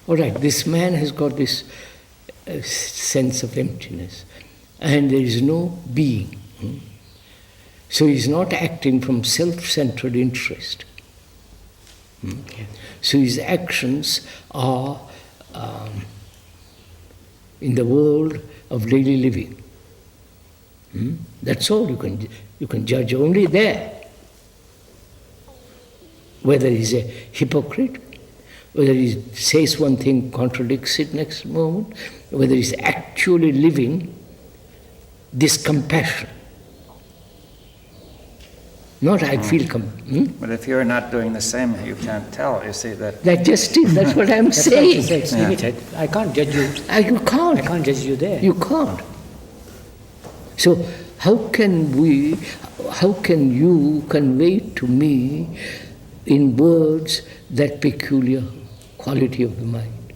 All right, this man has got this sense of emptiness, and there is no being. So he's not acting from self-centered interest. So his actions are in the world of daily living. That's all you can judge only there. Whether he's a hypocrite, whether he says one thing, contradicts it next moment, whether he's actually living this compassion. Not I feel But if you're not doing the same, you can't tell. You see that. That just is. That's what I'm saying. It's limited. I can't judge you. You can't. I can't judge you there. You can't. So how can you convey to me in words that peculiar quality of the mind?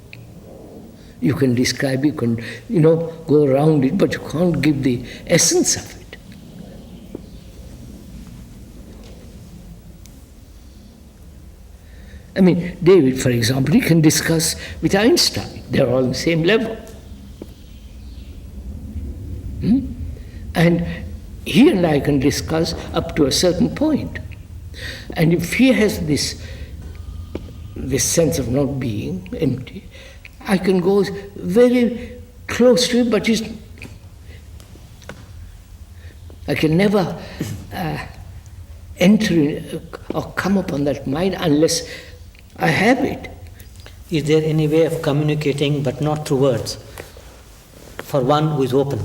You can describe, you can, go around it, but you can't give the essence of it. I mean, David, for example, he can discuss with Einstein. They're all on the same level. And he and I can discuss up to a certain point. And if he has this sense of not being empty, I can go very close to it, but I can never enter in, or come upon that mind unless I have it. Is there any way of communicating, but not through words, for one who is open?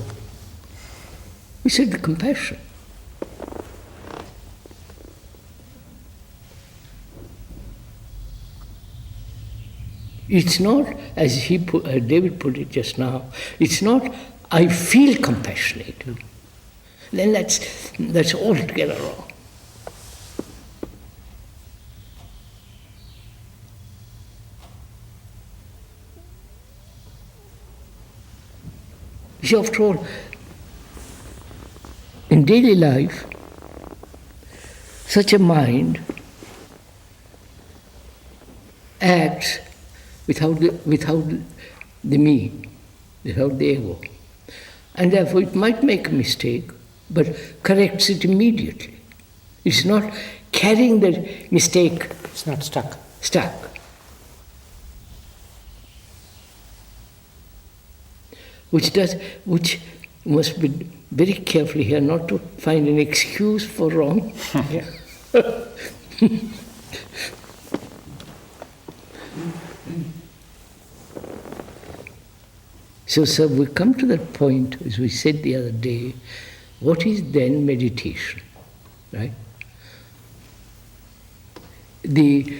We said the compassion. It's not, as David put it just now, it's not, I feel compassionate. Then that's altogether wrong. You see, after all, in daily life, such a mind acts without the me, without the ego. And therefore it might make a mistake, but corrects it immediately. It's not carrying the mistake. It's not stuck. Which must be very careful here not to find an excuse for wrong. So we come to that point, as we said the other day, what is then meditation, right? The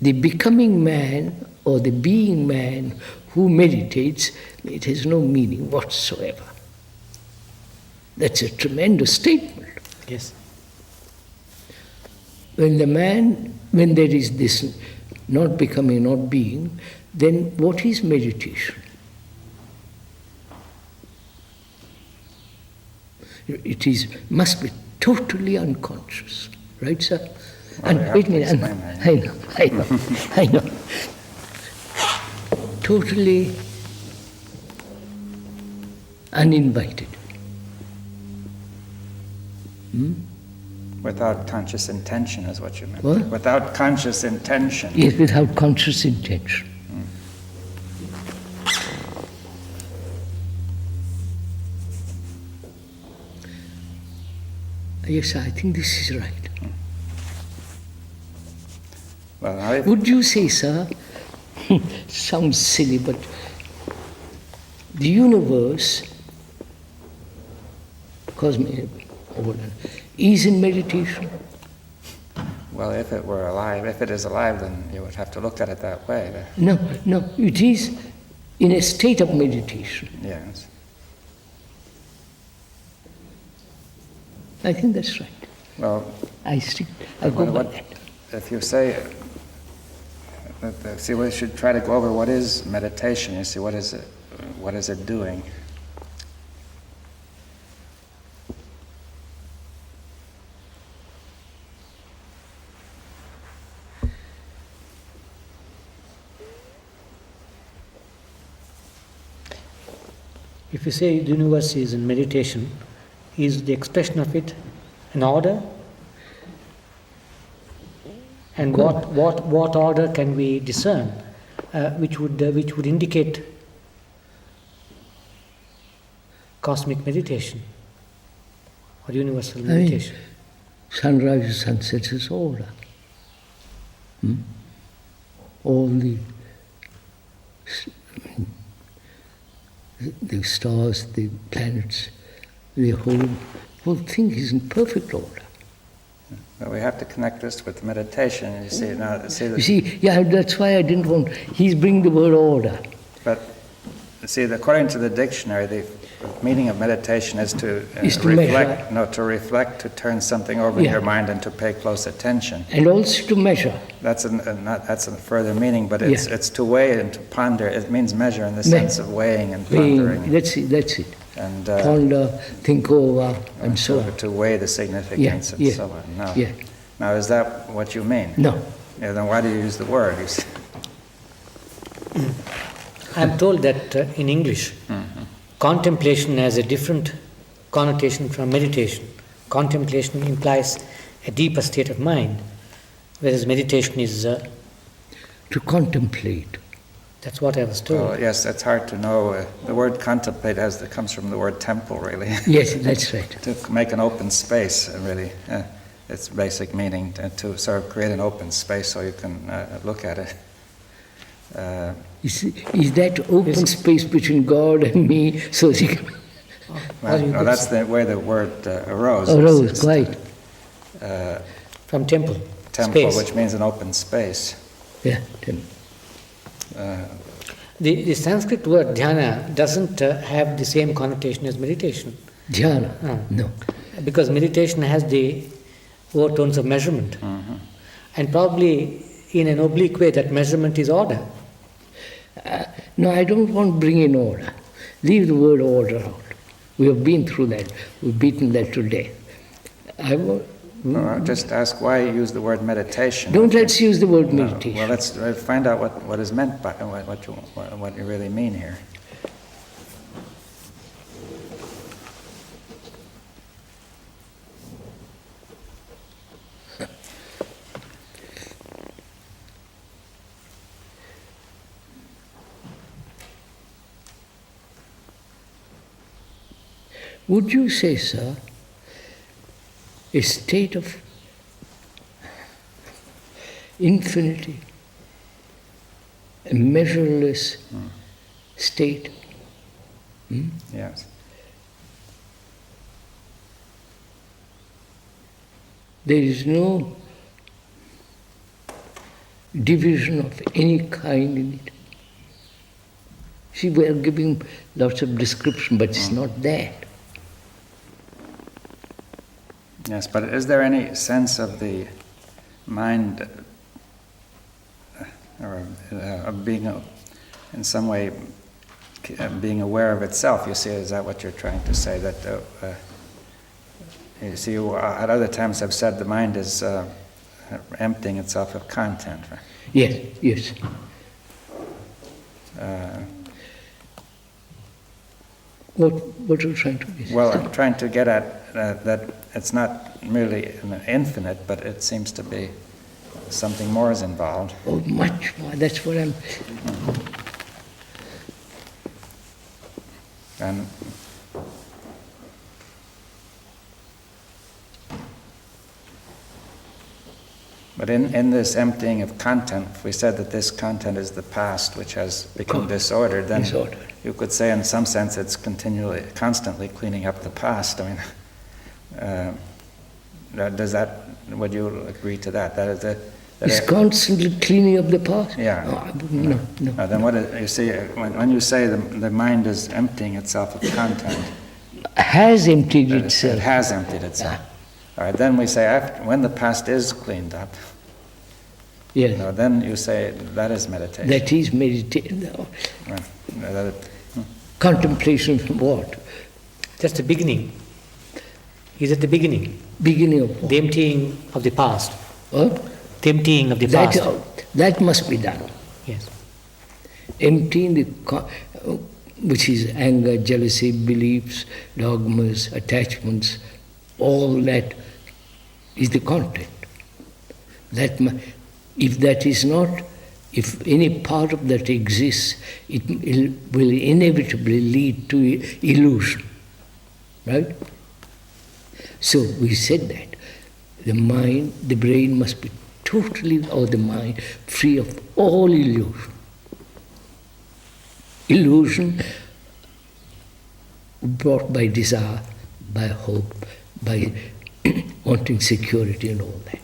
becoming man or the being man who meditates, it has no meaning whatsoever. That's a tremendous statement. Yes. When there is this not becoming, not being, then what is meditation? It must be totally unconscious, right, sir? Well, And wait a minute, I know. Totally uninvited. Without conscious intention is what you meant. What? Without conscious intention. Yes, without conscious intention. Yes, I think this is right. Well, Would you say, sir, sounds silly, but the universe, cosmic, is in meditation? well, if it were alive, if it is alive, then you would have to look at it that way. No, it is in a state of meditation. Yes. I think that's right. Well, I go by that. if you say, see, we should try to go over what is meditation. You see, what is it doing? If you say the universe is in meditation, is the expression of it an order? And what order can we discern, which would indicate cosmic meditation or universal meditation? Sunrise and sunset is order. All the stars, the planets, the whole thing is in perfect order. But we have to connect this with meditation. You see, You see, yeah, that's why I didn't want. He's bringing the word order. But see, according to the dictionary, the meaning of meditation is to Is to reflect. measure. No, to reflect, to turn something over in Yeah. your mind, and to pay close attention. And also to measure. That's that's a further meaning, but it's Yeah. it's to weigh and to ponder. It means measure in the sense of weighing and pondering. That's it. And Ponder, think over, and so on. to weigh the significance and Yeah. so on. No. Yeah. Now, is that what you mean? No. Yeah, then why do you use the word? You see? I'm told that in English, contemplation has a different connotation from meditation. Contemplation implies a deeper state of mind, whereas meditation is, To contemplate. that's what I was told. Well, yes, it's hard to know. The word contemplate comes from the word temple, really. Yes, that's right. To make an open space, really. Its basic meaning, to sort of create an open space so you can look at it. Is that open space between God and me so he can Well, you no, could that's the way the word arose. arose, It's, quite. From temple, temple, space. which means an open space. Yeah. The Sanskrit word dhyana doesn't have the same connotation as meditation, Dhyana. No. because meditation has the overtones of measurement. And probably in an oblique way, that measurement is order. No, I don't want to bring in order. Leave the word order out. We have been through that. We've beaten that to death. Just ask why you use the word meditation. Don't let's use the word No, meditation. well, let's find out what is meant by what you really mean here. Would you say, sir, a state of infinity, a measureless state? Yes. There is no division of any kind in it. See, we are giving lots of description, but it's not that. Yes, but is there any sense of the mind or of being in some way being aware of itself? You see, is that what you're trying to say? That you see, you at other times have said the mind is emptying itself of content. Right? Yes. What are you trying to say? Well, I'm trying to get at that it's not merely infinite, but it seems to be something more is involved. Oh, much more. That's what I'm... And but in this emptying of content, if we said that this content is the past, which has become disordered, then Disordered. you could say in some sense it's constantly cleaning up the past. I mean, would you agree to that? That is that It's constantly cleaning up the past? Yeah. Oh, no. Then you see, when you say the mind is emptying itself of content, Has emptied it itself. has emptied itself. All right, then we say when the past is cleaned up, Yes. then you say that is meditation. That is meditation. No. That- Contemplation of what? Just the beginning. Is it the beginning? Beginning of what? The emptying of the past. What? The emptying of the past. That must be done. Yes. Emptying which is anger, jealousy, beliefs, dogmas, attachments, all that is the content. If that is not, if any part of that exists, it will inevitably lead to illusion. Right? So we said that the mind, the brain must be totally, or the mind, free of all illusion. Illusion brought by desire, by hope, by wanting security and all that.